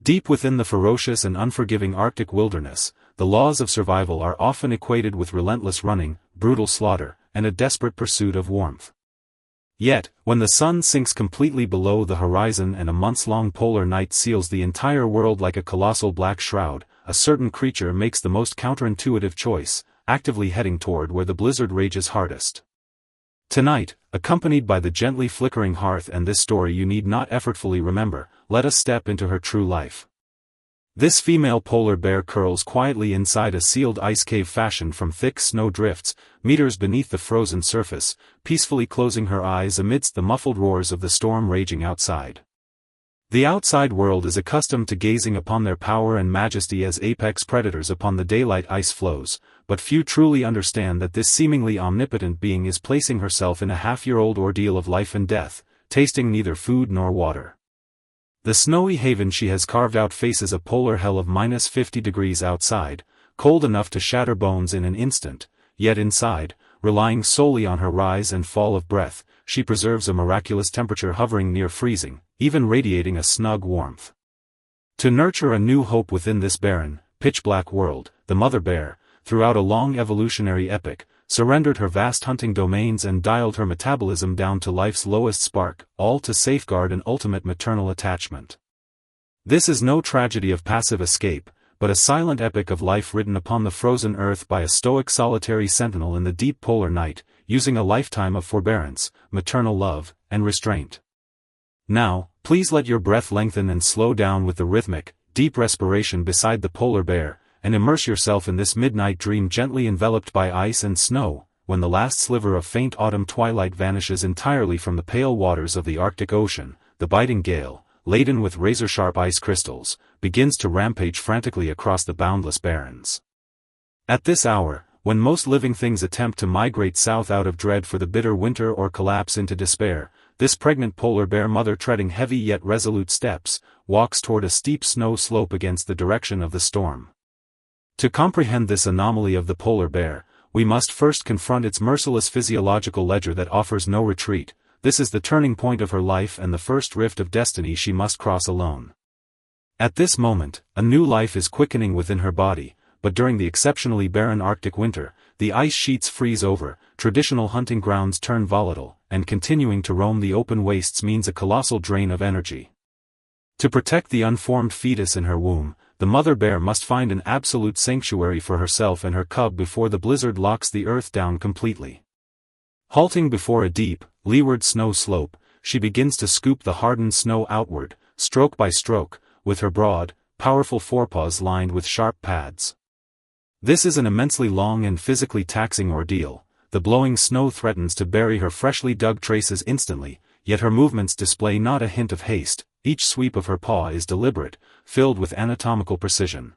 Deep within the ferocious and unforgiving Arctic wilderness, the laws of survival are often equated with relentless running, brutal slaughter, and a desperate pursuit of warmth. Yet, when the sun sinks completely below the horizon and a months-long polar night seals the entire world like a colossal black shroud, a certain creature makes the most counterintuitive choice, actively heading toward where the blizzard rages hardest. Tonight, accompanied by the gently flickering hearth and this story you need not effortfully remember, let us step into her true life. This female polar bear curls quietly inside a sealed ice cave fashioned from thick snow drifts, meters beneath the frozen surface, peacefully closing her eyes amidst the muffled roars of the storm raging outside. The outside world is accustomed to gazing upon their power and majesty as apex predators upon the daylight ice floes, but few truly understand that this seemingly omnipotent being is placing herself in a half-year-old ordeal of life and death, tasting neither food nor water. The snowy haven she has carved out faces a polar hell of -50 degrees outside, cold enough to shatter bones in an instant, yet inside, relying solely on her rise and fall of breath, she preserves a miraculous temperature hovering near freezing, even radiating a snug warmth. To nurture a new hope within this barren, pitch-black world, the mother bear, throughout a long evolutionary epoch, surrendered her vast hunting domains and dialed her metabolism down to life's lowest spark, all to safeguard an ultimate maternal attachment. This is no tragedy of passive escape, but a silent epic of life written upon the frozen earth by a stoic solitary sentinel in the deep polar night, using a lifetime of forbearance, maternal love, and restraint. Now, please let your breath lengthen and slow down with the rhythmic, deep respiration beside the polar bear, and immerse yourself in this midnight dream gently enveloped by ice and snow, when the last sliver of faint autumn twilight vanishes entirely from the pale waters of the Arctic Ocean. The biting gale, laden with razor-sharp ice crystals, begins to rampage frantically across the boundless barrens. At this hour, when most living things attempt to migrate south out of dread for the bitter winter or collapse into despair, this pregnant polar bear mother, treading heavy yet resolute steps, walks toward a steep snow slope against the direction of the storm. To comprehend this anomaly of the polar bear, we must first confront its merciless physiological ledger that offers no retreat. This is the turning point of her life and the first rift of destiny she must cross alone. At this moment, a new life is quickening within her body, but during the exceptionally barren Arctic winter, the ice sheets freeze over, traditional hunting grounds turn volatile, and continuing to roam the open wastes means a colossal drain of energy. To protect the unformed fetus in her womb, the mother bear must find an absolute sanctuary for herself and her cub before the blizzard locks the earth down completely. Halting before a deep, leeward snow slope, she begins to scoop the hardened snow outward, stroke by stroke, with her broad, powerful forepaws lined with sharp pads. This is an immensely long and physically taxing ordeal. The blowing snow threatens to bury her freshly dug traces instantly, yet her movements display not a hint of haste. Each sweep of her paw is deliberate, filled with anatomical precision.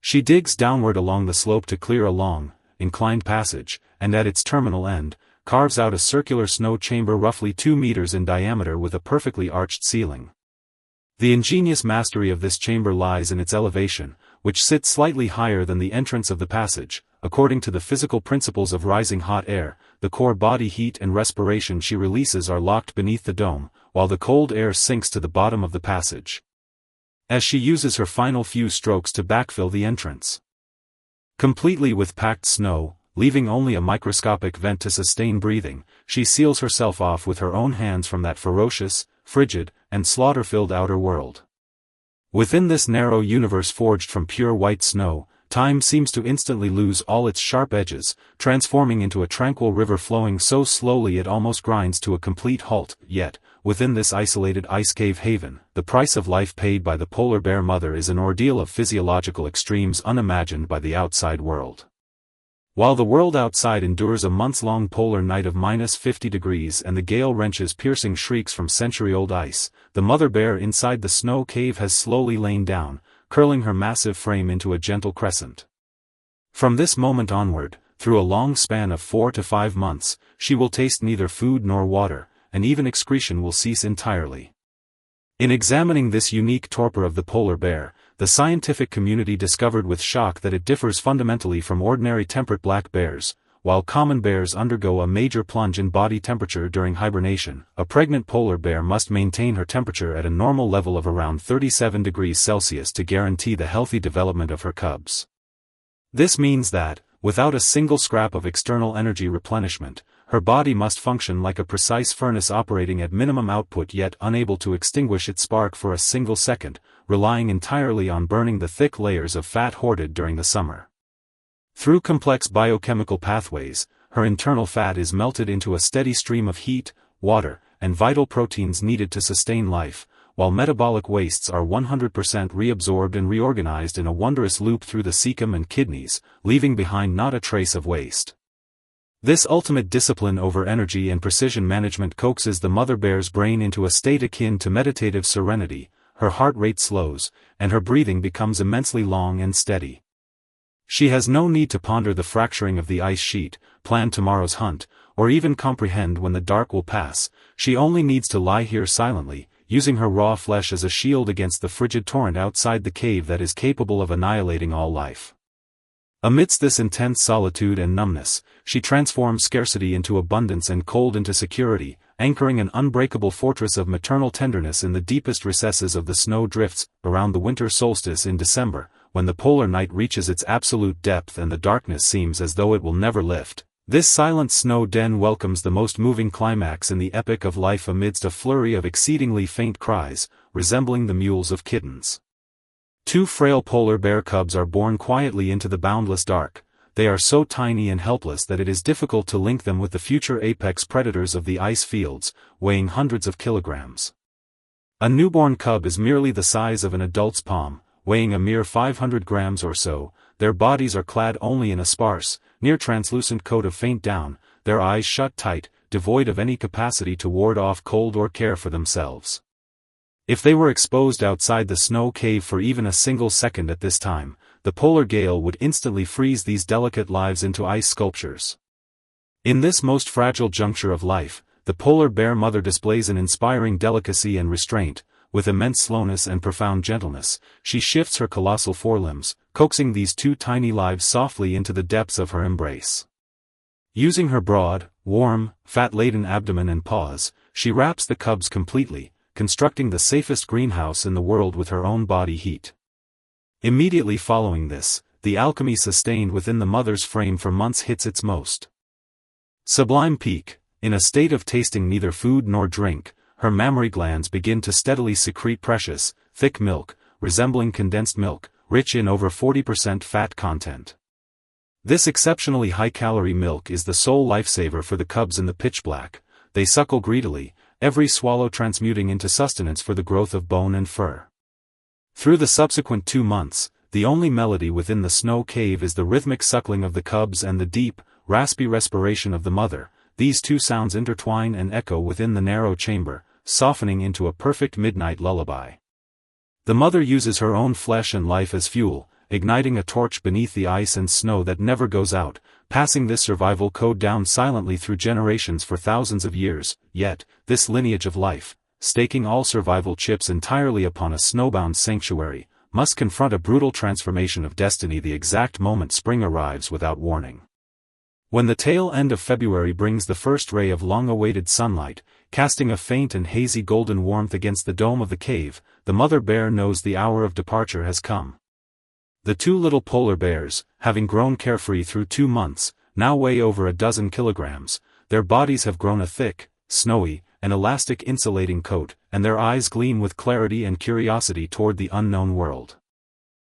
She digs downward along the slope to clear a long, inclined passage, and at its terminal end, carves out a circular snow chamber roughly 2 meters in diameter with a perfectly arched ceiling. The ingenious mastery of this chamber lies in its elevation, which sits slightly higher than the entrance of the passage. According to the physical principles of rising hot air, the core body heat and respiration she releases are locked beneath the dome, while the cold air sinks to the bottom of the passage. As she uses her final few strokes to backfill the entrance, completely with packed snow, leaving only a microscopic vent to sustain breathing, she seals herself off with her own hands from that ferocious, frigid, and slaughter-filled outer world. Within this narrow universe forged from pure white snow, time seems to instantly lose all its sharp edges, transforming into a tranquil river flowing so slowly it almost grinds to a complete halt. Yet, within this isolated ice cave haven, the price of life paid by the polar bear mother is an ordeal of physiological extremes unimagined by the outside world. While the world outside endures a months-long polar night of -50 degrees and the gale wrenches piercing shrieks from century-old ice, the mother bear inside the snow cave has slowly lain down, curling her massive frame into a gentle crescent. From this moment onward, through a long span of 4 to 5 months, she will taste neither food nor water, and even excretion will cease entirely. In examining this unique torpor of the polar bear, the scientific community discovered with shock that it differs fundamentally from ordinary temperate black bears. while common bears undergo a major plunge in body temperature during hibernation. A pregnant polar bear must maintain her temperature at a normal level of around 37 degrees Celsius to guarantee the healthy development of her cubs. This means that, without a single scrap of external energy replenishment, her body must function like a precise furnace operating at minimum output yet unable to extinguish its spark for a single second, relying entirely on burning the thick layers of fat hoarded during the summer. Through complex biochemical pathways, her internal fat is melted into a steady stream of heat, water, and vital proteins needed to sustain life, while metabolic wastes are 100% reabsorbed and reorganized in a wondrous loop through the cecum and kidneys, leaving behind not a trace of waste. This ultimate discipline over energy and precision management coaxes the mother bear's brain into a state akin to meditative serenity. Her heart rate slows, and her breathing becomes immensely long and steady. She has no need to ponder the fracturing of the ice sheet, plan tomorrow's hunt, or even comprehend when the dark will pass. She only needs to lie here silently, using her raw flesh as a shield against the frigid torrent outside the cave that is capable of annihilating all life. Amidst this intense solitude and numbness, she transforms scarcity into abundance and cold into security, anchoring an unbreakable fortress of maternal tenderness in the deepest recesses of the snow drifts. Around the winter solstice in December, when the polar night reaches its absolute depth and the darkness seems as though it will never lift, this silent snow den welcomes the most moving climax in the epic of life amidst a flurry of exceedingly faint cries, resembling the mewls of kittens. Two frail polar bear cubs are born quietly into the boundless dark. They are so tiny and helpless that it is difficult to link them with the future apex predators of the ice fields, weighing hundreds of kilograms. A newborn cub is merely the size of an adult's palm, weighing a mere 500 grams or so. Their bodies are clad only in a sparse, near-translucent coat of faint down, their eyes shut tight, devoid of any capacity to ward off cold or care for themselves. If they were exposed outside the snow cave for even a single second at this time, the polar gale would instantly freeze these delicate lives into ice sculptures. In this most fragile juncture of life, the polar bear mother displays an inspiring delicacy and restraint. With immense slowness and profound gentleness, she shifts her colossal forelimbs, coaxing these two tiny lives softly into the depths of her embrace. Using her broad, warm, fat-laden abdomen and paws, she wraps the cubs completely, constructing the safest greenhouse in the world with her own body heat. Immediately following this, the alchemy sustained within the mother's frame for months hits its most sublime peak. In a state of tasting neither food nor drink, her mammary glands begin to steadily secrete precious, thick milk, resembling condensed milk, rich in over 40% fat content. This exceptionally high-calorie milk is the sole lifesaver for the cubs in the pitch black. They suckle greedily, every swallow transmuting into sustenance for the growth of bone and fur. Through the subsequent 2 months, the only melody within the snow cave is the rhythmic suckling of the cubs and the deep, raspy respiration of the mother. These two sounds intertwine and echo within the narrow chamber, softening into a perfect midnight lullaby. The mother uses her own flesh and life as fuel, igniting a torch beneath the ice and snow that never goes out, passing this survival code down silently through generations for thousands of years. Yet, this lineage of life, staking all survival chips entirely upon a snowbound sanctuary, must confront a brutal transformation of destiny the exact moment spring arrives without warning. When the tail end of February brings the first ray of long-awaited sunlight, casting a faint and hazy golden warmth against the dome of the cave, the mother bear knows the hour of departure has come. The two little polar bears, having grown carefree through 2 months, now weigh over a dozen kilograms. Their bodies have grown a thick, snowy, and elastic insulating coat, and their eyes gleam with clarity and curiosity toward the unknown world.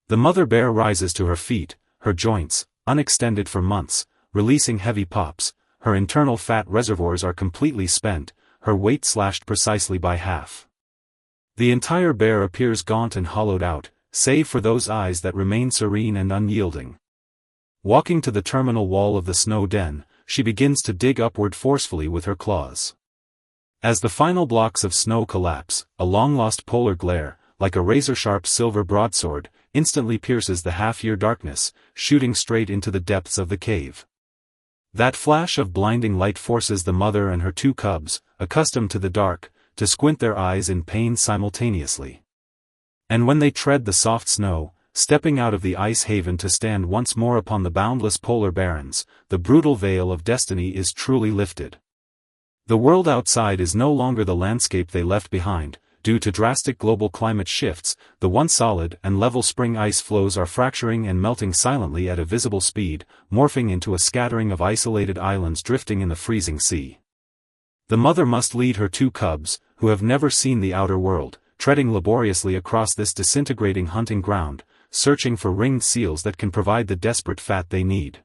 The mother bear rises to her feet, her joints, unextended for months, releasing heavy pops. Her internal fat reservoirs are completely spent, her weight slashed precisely by half. The entire bear appears gaunt and hollowed out, save for those eyes that remain serene and unyielding. Walking to the terminal wall of the snow den, she begins to dig upward forcefully with her claws. As the final blocks of snow collapse, a long-lost polar glare, like a razor-sharp silver broadsword, instantly pierces the half-year darkness, shooting straight into the depths of the cave. That flash of blinding light forces the mother and her 2 cubs, accustomed to the dark, to squint their eyes in pain simultaneously. And when they tread the soft snow, stepping out of the ice haven to stand once more upon the boundless polar barrens, the brutal veil of destiny is truly lifted. The world outside is no longer the landscape they left behind. Due to drastic global climate shifts, the once solid and level spring ice floes are fracturing and melting silently at a visible speed, morphing into a scattering of isolated islands drifting in the freezing sea. The mother must lead her two cubs, who have never seen the outer world, treading laboriously across this disintegrating hunting ground, searching for ringed seals that can provide the desperate fat they need.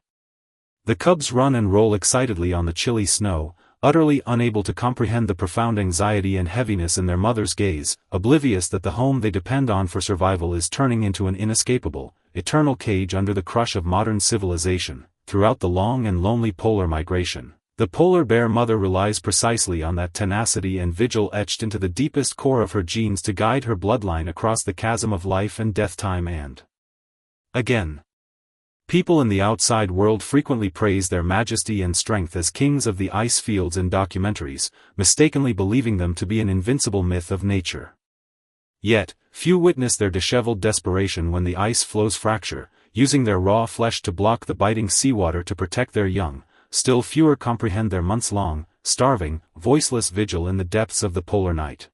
The cubs run and roll excitedly on the chilly snow, utterly unable to comprehend the profound anxiety and heaviness in their mother's gaze, oblivious that the home they depend on for survival is turning into an inescapable, eternal cage under the crush of modern civilization. Throughout the long and lonely polar migration, the polar bear mother relies precisely on that tenacity and vigil etched into the deepest core of her genes to guide her bloodline across the chasm of life and death time. And again, people in the outside world frequently praise their majesty and strength as kings of the ice fields in documentaries, mistakenly believing them to be an invincible myth of nature. Yet, few witness their disheveled desperation when the ice floes fracture, using their raw flesh to block the biting seawater to protect their young. Still fewer comprehend their months-long, starving, voiceless vigil in the depths of the polar night.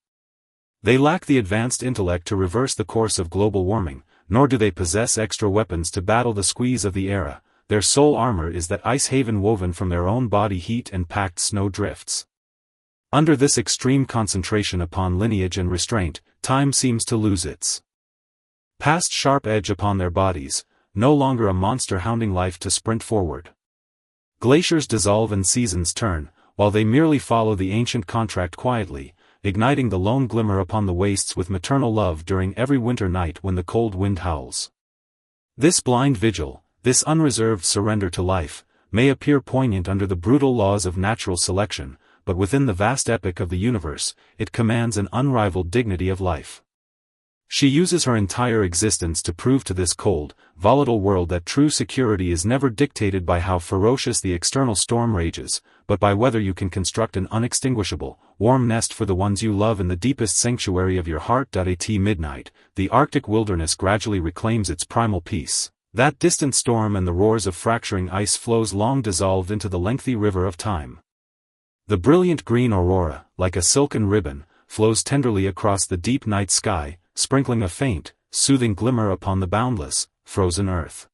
They lack the advanced intellect to reverse the course of global warming, nor do they possess extra weapons to battle the squeeze of the era. Their sole armor is that ice haven woven from their own body heat and packed snow drifts. Under this extreme concentration upon lineage and restraint, time seems to lose its past sharp edge upon their bodies, no longer a monster hounding life to sprint forward. Glaciers dissolve and seasons turn, while they merely follow the ancient contract quietly, igniting the lone glimmer upon the wastes with maternal love during every winter night when the cold wind howls. This blind vigil, this unreserved surrender to life, may appear poignant under the brutal laws of natural selection, but within the vast epic of the universe, it commands an unrivaled dignity of life. She uses her entire existence to prove to this cold, volatile world that true security is never dictated by how ferocious the external storm rages, but by whether you can construct an unextinguishable, warm nest for the ones you love in the deepest sanctuary of your heart. At midnight, the Arctic wilderness gradually reclaims its primal peace. That distant storm and the roars of fracturing ice floes long dissolved into the lengthy river of time. The brilliant green aurora, like a silken ribbon, flows tenderly across the deep night sky, sprinkling a faint, soothing glimmer upon the boundless, frozen earth.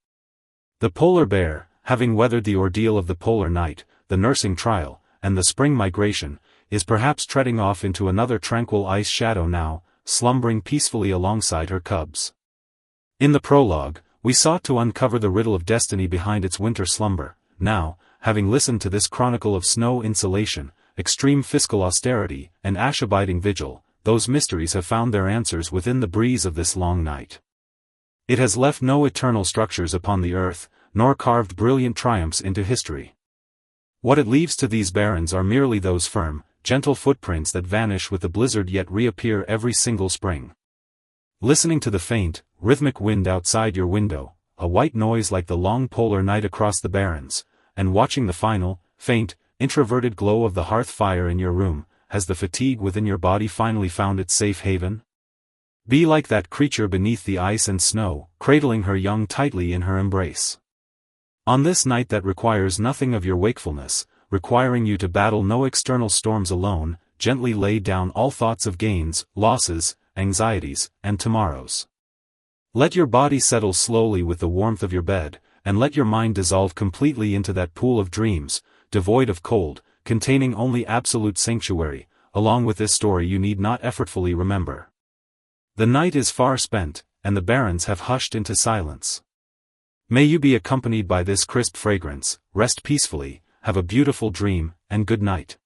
The polar bear, having weathered the ordeal of the polar night, the nursing trial, and the spring migration, is perhaps treading off into another tranquil ice shadow now, slumbering peacefully alongside her cubs. In the prologue, we sought to uncover the riddle of destiny behind its winter slumber. Now, having listened to this chronicle of snow insulation, extreme fiscal austerity, and ash-abiding vigil, those mysteries have found their answers within the breeze of this long night. It has left no eternal structures upon the earth, nor carved brilliant triumphs into history. What it leaves to these barrens are merely those firm, gentle footprints that vanish with the blizzard yet reappear every single spring. Listening to the faint, rhythmic wind outside your window, a white noise like the long polar night across the barrens, and watching the final, faint, introverted glow of the hearth fire in your room, has the fatigue within your body finally found its safe haven? Be like that creature beneath the ice and snow, cradling her young tightly in her embrace. On this night that requires nothing of your wakefulness, requiring you to battle no external storms alone, gently lay down all thoughts of gains, losses, anxieties, and tomorrows. Let your body settle slowly with the warmth of your bed, and let your mind dissolve completely into that pool of dreams, devoid of cold, containing only absolute sanctuary. Along with this story you need not effortfully remember. The night is far spent, and the barrens have hushed into silence. May you be accompanied by this crisp fragrance. Rest peacefully, have a beautiful dream, and good night.